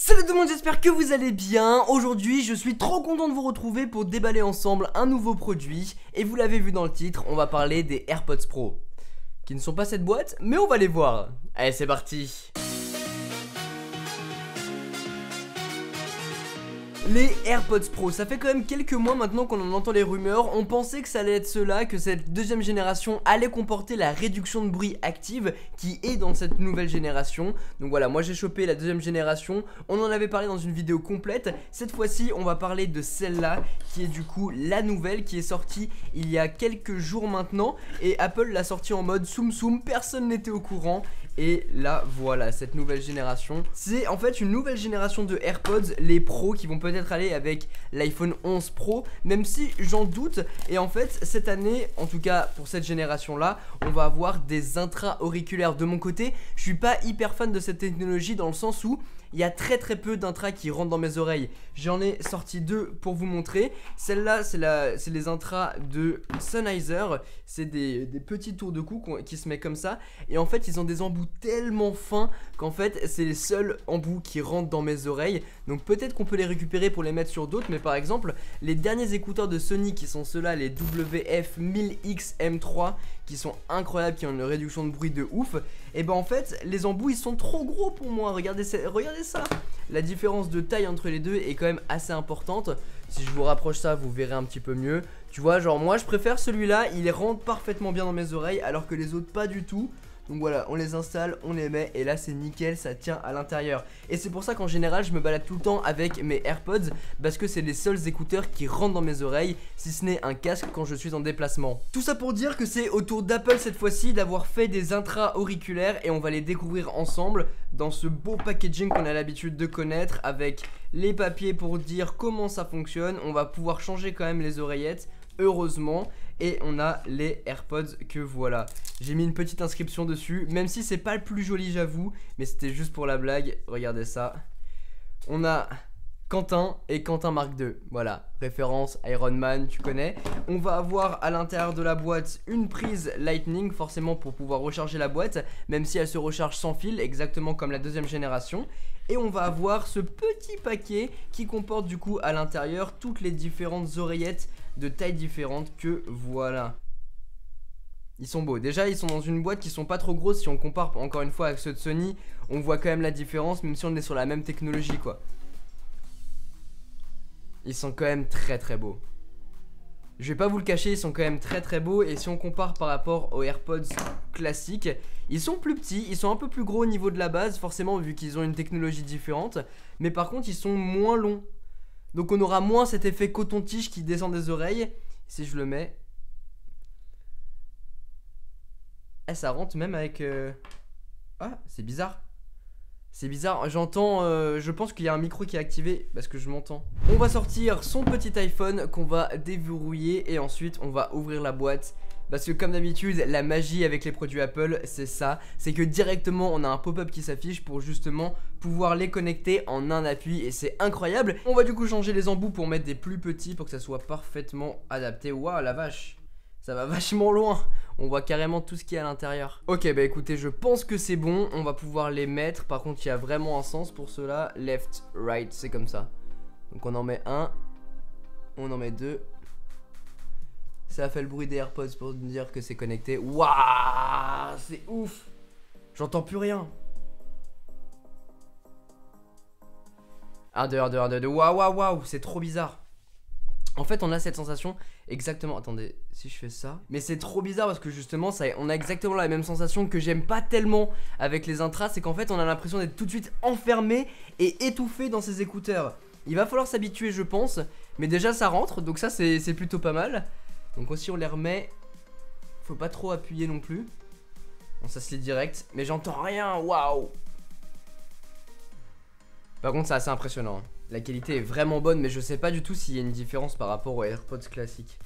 Salut tout le monde, j'espère que vous allez bien. Aujourd'hui, je suis trop content de vous retrouver pour déballer ensemble un nouveau produit. Et vous l'avez vu dans le titre, on va parler des AirPods Pro. Qui ne sont pas cette boîte, mais on va les voir. Allez, c'est parti. Les AirPods Pro, ça fait quand même quelques mois maintenant qu'on en entend les rumeurs. On pensait que ça allait être cela, que cette deuxième génération allait comporter la réduction de bruit active qui est dans cette nouvelle génération. Donc voilà, moi j'ai chopé la deuxième génération. On en avait parlé dans une vidéo complète. Cette fois-ci, on va parler de celle-là qui est du coup la nouvelle qui est sortie il y a quelques jours maintenant. Et Apple l'a sortie en mode soum soum, personne n'était au courant. Et là voilà, cette nouvelle génération, c'est en fait une nouvelle génération de AirPods, les Pro, qui vont peut-être aller avec l'iPhone 11 Pro, même si j'en doute. Et en fait cette année, en tout cas pour cette génération là, on va avoir des intra-auriculaires. De mon côté, je suis pas hyper fan de cette technologie dans le sens où il y a très peu d'intra qui rentrent dans mes oreilles. J'en ai sorti deux pour vous montrer. Celle-là, c'est les intras de Sennheiser. C'est des petits tours de cou qui se mettent comme ça. Et en fait, ils ont des embouts tellement fins qu'en fait, c'est les seuls embouts qui rentrent dans mes oreilles. Donc peut-être qu'on peut les récupérer pour les mettre sur d'autres. Mais par exemple, les derniers écouteurs de Sony qui sont ceux-là, les WF-1000X M3, qui sont incroyables, qui ont une réduction de bruit de ouf. Et ben en fait, les embouts ils sont trop gros pour moi. Regardez ça. La différence de taille entre les deux est quand même assez importante. Si je vous rapproche ça, vous verrez un petit peu mieux. Tu vois, genre moi je préfère celui-là, il rentre parfaitement bien dans mes oreilles alors que les autres pas du tout. Donc voilà, on les installe, on les met et là c'est nickel, ça tient à l'intérieur. Et c'est pour ça qu'en général je me balade tout le temps avec mes AirPods, parce que c'est les seuls écouteurs qui rentrent dans mes oreilles, si ce n'est un casque quand je suis en déplacement. Tout ça pour dire que c'est au tour d'Apple cette fois-ci d'avoir fait des intra-auriculaires et on va les découvrir ensemble dans ce beau packaging qu'on a l'habitude de connaître, avec les papiers pour dire comment ça fonctionne. On va pouvoir changer quand même les oreillettes, heureusement. Et on a les AirPods que voilà. J'ai mis une petite inscription dessus, même si c'est pas le plus joli j'avoue, mais c'était juste pour la blague. Regardez ça. On a Quentin et Quentin Mark II. Voilà, référence Iron Man, tu connais. On va avoir à l'intérieur de la boîte une prise Lightning, forcément pour pouvoir recharger la boîte, même si elle se recharge sans fil, exactement comme la deuxième génération. Et on va avoir ce petit paquet qui comporte du coup à l'intérieur toutes les différentes oreillettes de tailles différentes que voilà. Ils sont beaux. Déjà ils sont dans une boîte qui sont pas trop grosses. Si on compare encore une fois avec ceux de Sony, on voit quand même la différence, même si on est sur la même technologie quoi. Ils sont quand même très beaux. Je vais pas vous le cacher, ils sont quand même très beaux. Et si on compare par rapport aux AirPods classiques, ils sont plus petits, ils sont un peu plus gros au niveau de la base, forcément vu qu'ils ont une technologie différente. Mais par contre ils sont moins longs. Donc on aura moins cet effet coton-tige qui descend des oreilles. Si je le mets, ça rentre même avec Ah, c'est bizarre. C'est bizarre, j'entends, je pense qu'il y a un micro qui est activé parce que je m'entends. On va sortir son petit iPhone qu'on va déverrouiller et ensuite on va ouvrir la boîte. Parce que comme d'habitude, la magie avec les produits Apple, c'est ça. C'est que directement, on a un pop-up qui s'affiche pour justement pouvoir les connecter en un appui. Et c'est incroyable. On va du coup changer les embouts pour mettre des plus petits pour que ça soit parfaitement adapté. Waouh, la vache, ça va vachement loin. On voit carrément tout ce qu'il y a à l'intérieur. Ok, bah écoutez, je pense que c'est bon. On va pouvoir les mettre. Par contre, il y a vraiment un sens pour cela. Left, right, c'est comme ça. Donc on en met un. On en met deux. Ça a fait le bruit des AirPods pour me dire que c'est connecté. Waouh, c'est ouf. J'entends plus rien. 1, 2, 1, 2, 1, 2, 2. Waouh, c'est trop bizarre. En fait, on a cette sensation exactement. Attendez, si je fais ça. Mais c'est trop bizarre parce que justement, on a exactement la même sensation que j'aime pas tellement avec les intras. C'est qu'en fait, on a l'impression d'être tout de suite enfermé et étouffé dans ces écouteurs. Il va falloir s'habituer, je pense. Mais déjà, ça rentre. Donc, ça, c'est plutôt pas mal. Donc aussi on les remet. Faut pas trop appuyer non plus. Bon, ça se lit direct. Mais j'entends rien, waouh. Par contre c'est assez impressionnant. La qualité est vraiment bonne, mais je sais pas du tout s'il y a une différence par rapport aux AirPods classiques.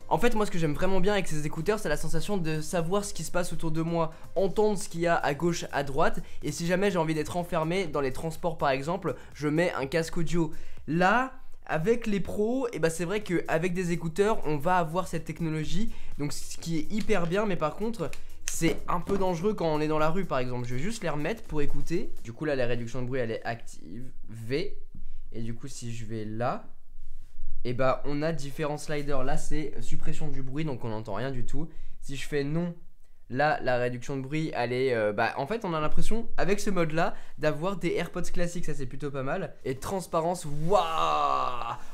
En fait, moi ce que j'aime vraiment bien avec ces écouteurs, c'est la sensation de savoir ce qui se passe autour de moi, entendre ce qu'il y a à gauche, à droite. Et si jamais j'ai envie d'être enfermé dans les transports par exemple, je mets un casque audio. Là, avec les pros, et bah c'est vrai qu'avec des écouteurs, on va avoir cette technologie. Donc ce qui est hyper bien, mais par contre, c'est un peu dangereux quand on est dans la rue par exemple. Je vais juste les remettre pour écouter. Du coup là la réduction de bruit elle est active V. Et du coup si je vais là, et bah on a différents sliders. Là c'est suppression du bruit, donc on n'entend rien du tout. Si je fais non, là la réduction de bruit elle est en fait on a l'impression avec ce mode là d'avoir des AirPods classiques, ça c'est plutôt pas mal. Et transparence, waouh.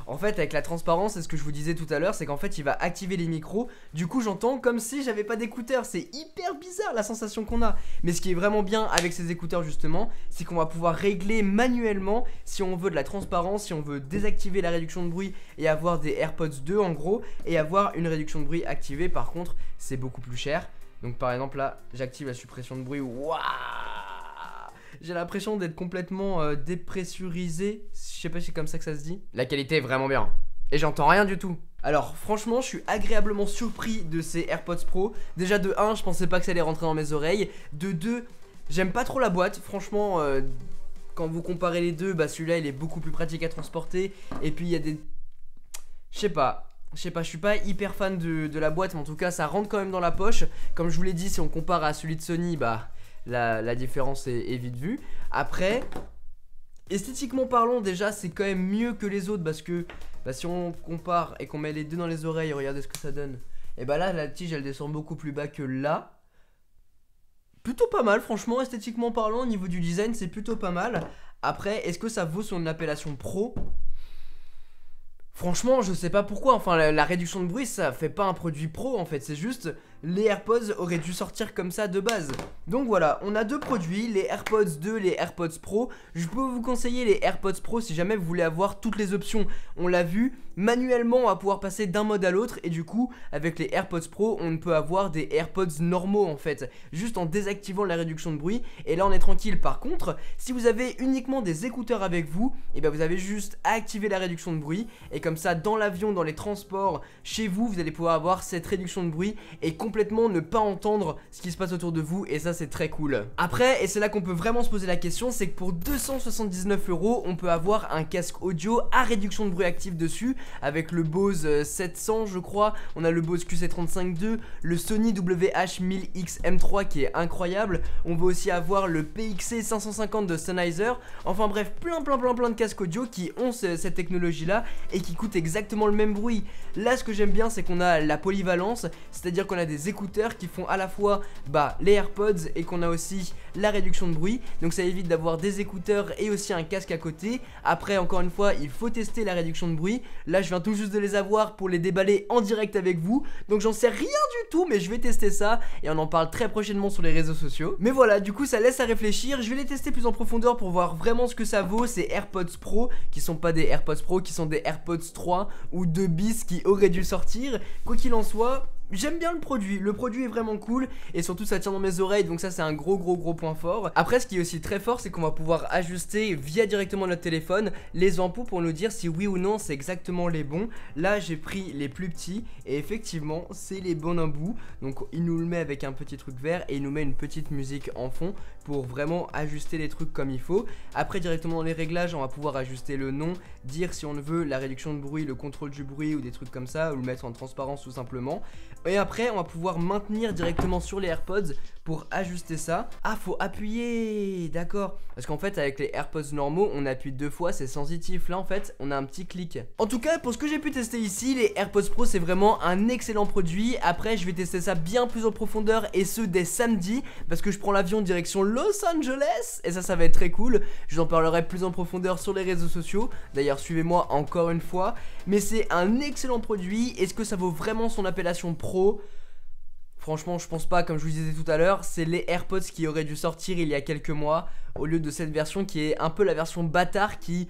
En fait avec la transparence, c'est ce que je vous disais tout à l'heure, c'est qu'en fait il va activer les micros. Du coup j'entends comme si j'avais pas d'écouteurs. C'est hyper bizarre la sensation qu'on a. Mais ce qui est vraiment bien avec ces écouteurs justement, c'est qu'on va pouvoir régler manuellement si on veut de la transparence, si on veut désactiver la réduction de bruit et avoir des AirPods 2 en gros, et avoir une réduction de bruit activée. Par contre c'est beaucoup plus cher. Donc par exemple là j'active la suppression de bruit. Waouh, j'ai l'impression d'être complètement dépressurisé. Je sais pas si c'est comme ça que ça se dit. La qualité est vraiment bien et j'entends rien du tout. Alors franchement je suis agréablement surpris de ces AirPods Pro. Déjà de 1 je pensais pas que ça allait rentrer dans mes oreilles. De 2 j'aime pas trop la boîte. Franchement quand vous comparez les deux, bah celui-là il est beaucoup plus pratique à transporter. Et puis il y a des... Je sais pas, je suis pas hyper fan de la boîte, mais en tout cas ça rentre quand même dans la poche. Comme je vous l'ai dit, si on compare à celui de Sony, bah la différence est vite vue. Après, esthétiquement parlant, déjà c'est quand même mieux que les autres, parce que bah, si on compare et qu'on met les deux dans les oreilles, regardez ce que ça donne. Et bah là la tige elle descend beaucoup plus bas que là. Plutôt pas mal franchement, esthétiquement parlant, au niveau du design c'est plutôt pas mal. Après, est-ce que ça vaut son appellation pro ? Franchement, je sais pas pourquoi. Enfin, la réduction de bruit, ça fait pas un produit pro en fait. C'est juste les AirPods auraient dû sortir comme ça de base. Donc voilà, on a deux produits, les AirPods 2, les AirPods Pro. Je peux vous conseiller les AirPods Pro si jamais vous voulez avoir toutes les options. On l'a vu, manuellement, on va pouvoir passer d'un mode à l'autre. Et du coup, avec les AirPods Pro, on peut avoir des AirPods normaux en fait, juste en désactivant la réduction de bruit. Et là, on est tranquille. Par contre, si vous avez uniquement des écouteurs avec vous, et ben vous avez juste à activer la réduction de bruit. Et comme ça, dans l'avion, dans les transports, chez vous, vous allez pouvoir avoir cette réduction de bruit et complètement ne pas entendre ce qui se passe autour de vous. Et ça, c'est très cool. Après, et c'est là qu'on peut vraiment se poser la question, c'est que pour 279 €, on peut avoir un casque audio à réduction de bruit active dessus, avec le Bose 700 je crois. On a le Bose QC35 II, le Sony WH-1000X M3 qui est incroyable. On va aussi avoir le PXC 550 de Sennheiser. Enfin bref, plein de casques audio qui ont cette technologie là et qui coûtent exactement le même bruit. Là ce que j'aime bien c'est qu'on a la polyvalence, c'est à dire qu'on a des écouteurs qui font à la fois les AirPods et qu'on a aussi la réduction de bruit. Donc ça évite d'avoir des écouteurs et aussi un casque à côté. Après encore une fois il faut tester la réduction de bruit. Là je viens tout juste de les avoir pour les déballer en direct avec vous, donc j'en sais rien du tout, mais je vais tester ça et on en parle très prochainement sur les réseaux sociaux. Mais voilà, du coup ça laisse à réfléchir. Je vais les tester plus en profondeur pour voir vraiment ce que ça vaut ces AirPods Pro, qui sont pas des AirPods Pro, qui sont des AirPods 3 ou 2 bis qui auraient dû sortir. Quoi qu'il en soit, j'aime bien le produit est vraiment cool et surtout ça tient dans mes oreilles, donc ça c'est un gros point fort. Après ce qui est aussi très fort, c'est qu'on va pouvoir ajuster via directement notre téléphone les ampoules pour nous dire si oui ou non c'est exactement les bons. Là j'ai pris les plus petits et effectivement c'est les bons d'un bout, donc il nous le met avec un petit truc vert et il nous met une petite musique en fond pour vraiment ajuster les trucs comme il faut. Après directement dans les réglages on va pouvoir ajuster le nom, dire si on veut la réduction de bruit, le contrôle du bruit ou des trucs comme ça, ou le mettre en transparence tout simplement. Et après on va pouvoir maintenir directement sur les AirPods pour ajuster ça. Ah, faut appuyer, d'accord, parce qu'en fait avec les AirPods normaux on appuie 2 fois, c'est sensitif. Là en fait on a un petit clic. En tout cas pour ce que j'ai pu tester ici, les AirPods Pro c'est vraiment un excellent produit. Après je vais tester ça bien plus en profondeur et ce dès samedi, parce que je prends l'avion direction Los Angeles et ça va être très cool. Je vous en parlerai plus en profondeur sur les réseaux sociaux. D'ailleurs suivez-moi encore une fois. Mais c'est un excellent produit. Est-ce que ça vaut vraiment son appellation pro ? Franchement je pense pas, comme je vous disais tout à l'heure. C'est les AirPods qui auraient dû sortir il y a quelques mois, au lieu de cette version qui est un peu la version bâtard qui...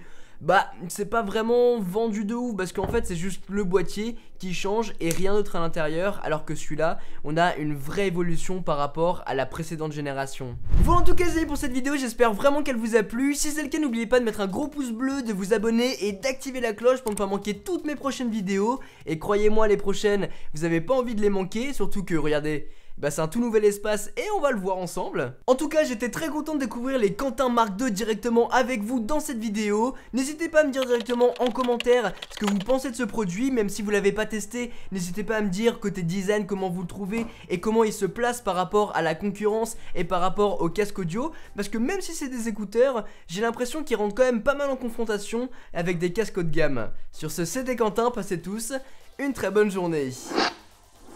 c'est pas vraiment vendu de ouf, parce qu'en fait c'est juste le boîtier qui change et rien d'autre à l'intérieur, alors que celui-là on a une vraie évolution par rapport à la précédente génération. Voilà, en tout cas c'est pour cette vidéo, j'espère vraiment qu'elle vous a plu. Si c'est le cas, n'oubliez pas de mettre un gros pouce bleu, de vous abonner et d'activer la cloche pour ne pas manquer toutes mes prochaines vidéos. Et croyez-moi, les prochaines vous avez pas envie de les manquer, surtout que regardez, bah c'est un tout nouvel espace et on va le voir ensemble. En tout cas, j'étais très content de découvrir les Quentin Mark II directement avec vous dans cette vidéo. N'hésitez pas à me dire directement en commentaire ce que vous pensez de ce produit, même si vous l'avez pas testé. N'hésitez pas à me dire côté design comment vous le trouvez et comment il se place par rapport à la concurrence et par rapport au casque audio, parce que même si c'est des écouteurs, j'ai l'impression qu'ils rentrent quand même pas mal en confrontation avec des casques haut de gamme. Sur ce, c'était Quentin, passez tous une très bonne journée.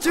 Tchou.